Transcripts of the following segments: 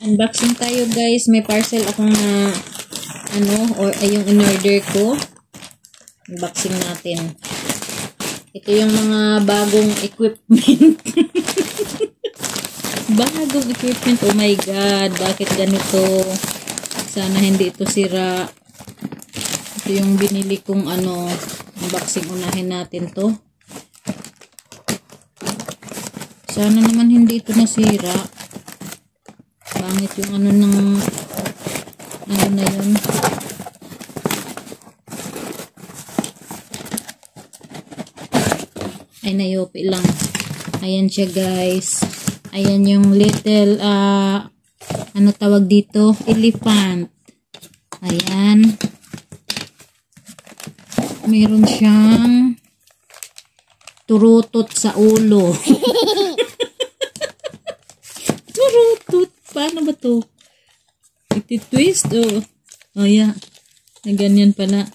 Unboxing tayo guys. May parcel akong yung in-order ko. Unboxing natin. Ito yung mga bagong equipment. Bagong equipment. Oh my God. Bakit ganito? Sana hindi ito sira. Ito yung binili kong unboxing. Unahin natin to. Sana naman hindi ito nasira. Pangit yung na yun. Ay, nayopi lang. Ayan siya guys. Ayan yung little, tawag dito? Elephant. Ayan. Meron siyang turutot sa ulo. Turutot. Paano ba to? Iti-twist. Oh yeah. Na ganyan pala.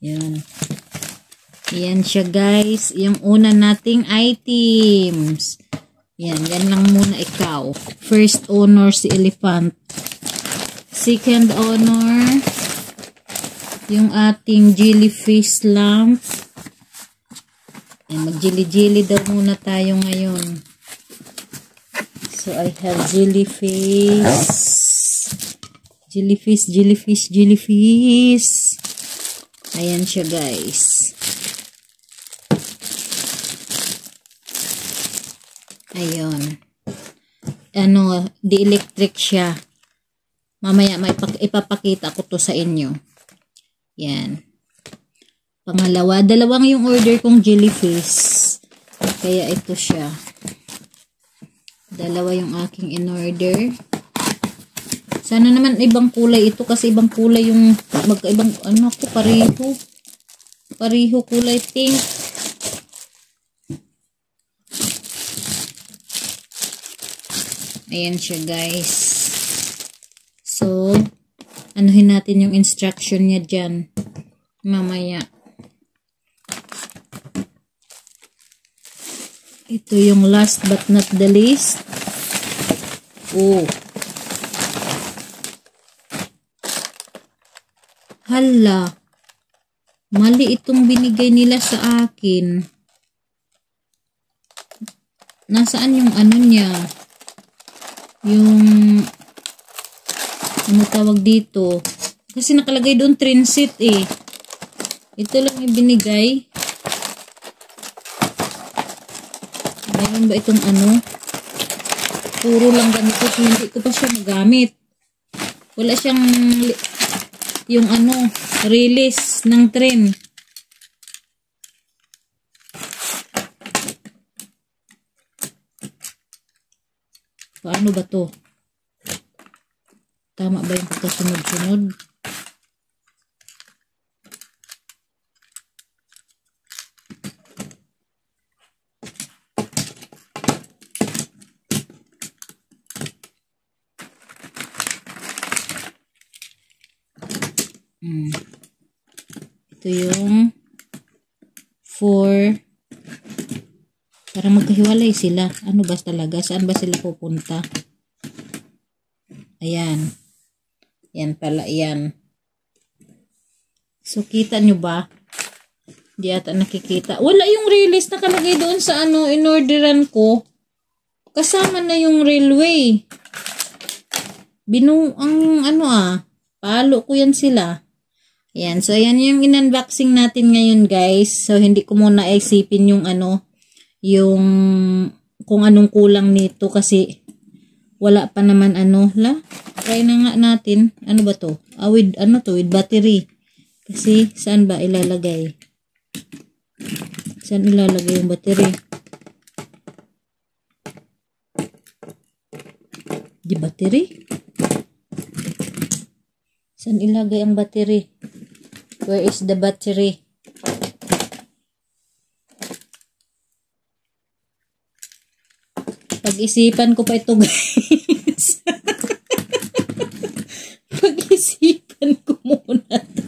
Yan. Yan siya guys. Yung una nating items. Yan. Yan lang muna ikaw. First owner si Elephant. Second owner yung ating jellyfish lamp. Yan. Mag-jelly-jelly daw muna tayo ngayon. So, I have jellyfish. Jellyfish. Ayan siya, guys. Ayun. Di-electric siya. Mamaya, ipapakita ko to sa inyo. Yan. Pangalawa, dalawang yung order kong jellyfish. Kaya ito siya. Dalawa yung aking in-order. Sana naman ibang kulay ito kasi ibang kulay yung magkaibang pareho. Pareho kulay pink. Ayan siya guys. So, anuhin natin yung instruction niya dyan. Mamaya. Ito yung last but not the least. Oh. Hala. Mali itong binigay nila sa akin. Nasaan yung niya? Yung tawag dito? Kasi nakalagay doon transit eh. Ito lang yung binigay. Meron ba itong puro lang ganito, hindi ko pa siya magamit. Wala siyang yung release ng tren. Paano ba to? Tama ba yung pagkasunod-sunod? Ito yung 4. Para magkahiwalay sila. Ano ba talaga? Saan ba sila pupunta? Ayan. Yan pala. Yan. So, kita nyo ba? Di ata nakikita. Wala yung release nakalagay doon sa in-orderan ko. Kasama na yung railway. Palo ko yan sila. Ayan. So, ayan yung in-unboxing natin ngayon, guys. So, hindi ko muna isipin yung yung kung anong kulang nito kasi wala pa naman Try na nga natin. Ano ba to? With battery. Kasi, saan ba ilalagay? Saan ilalagay yung battery? Di battery? Saan ilagay ang battery? Where is the battery? Pag-isipan ko pa ito, guys. Pag-isipan ko muna to.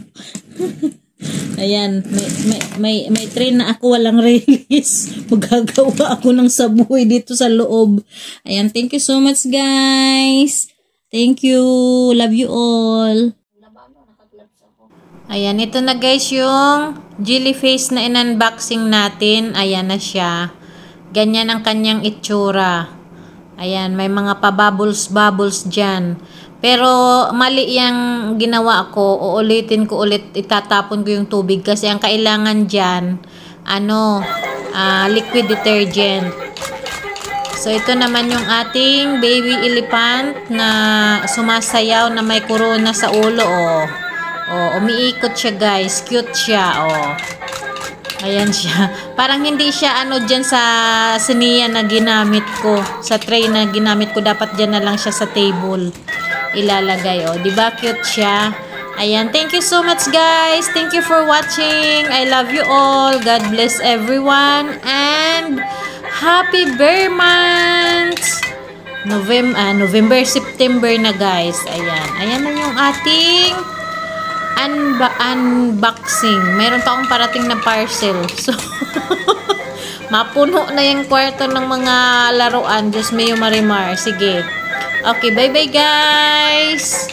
Ayan, may train na ako, walang release. Magagawa ako ng sabuhay dito sa loob. Ayan, thank you so much guys. Thank you. Love you all. Ayan, ito na guys yung jelly face na in-unboxing natin. Ayan na siya. Ganyan ang kanyang itsura. Ayan, may mga pa-bubbles dyan. Pero mali yung ginawa ko. Uulitin ko ulit. Itatapon ko yung tubig. Kasi ang kailangan dyan, liquid detergent. So, ito naman yung ating baby elephant na sumasayaw na may corona sa ulo, oh. Oh, umiikot siya, guys. Cute siya, oh. Ayan siya. Parang hindi siya dyan sa siniya na ginamit ko. Sa tray na ginamit ko. Dapat dyan na lang siya sa table ilalagay, oh. Diba cute siya? Ayan. Thank you so much, guys. Thank you for watching. I love you all. God bless everyone. And happy bear month! November, September na, guys. Ayan. Ayan na yung ating unboxing. Meron pa akong parating na parcel. So, mapuno na yung kwarto ng mga laruan. Diyos mio marimar. Sige. Okay, bye-bye guys!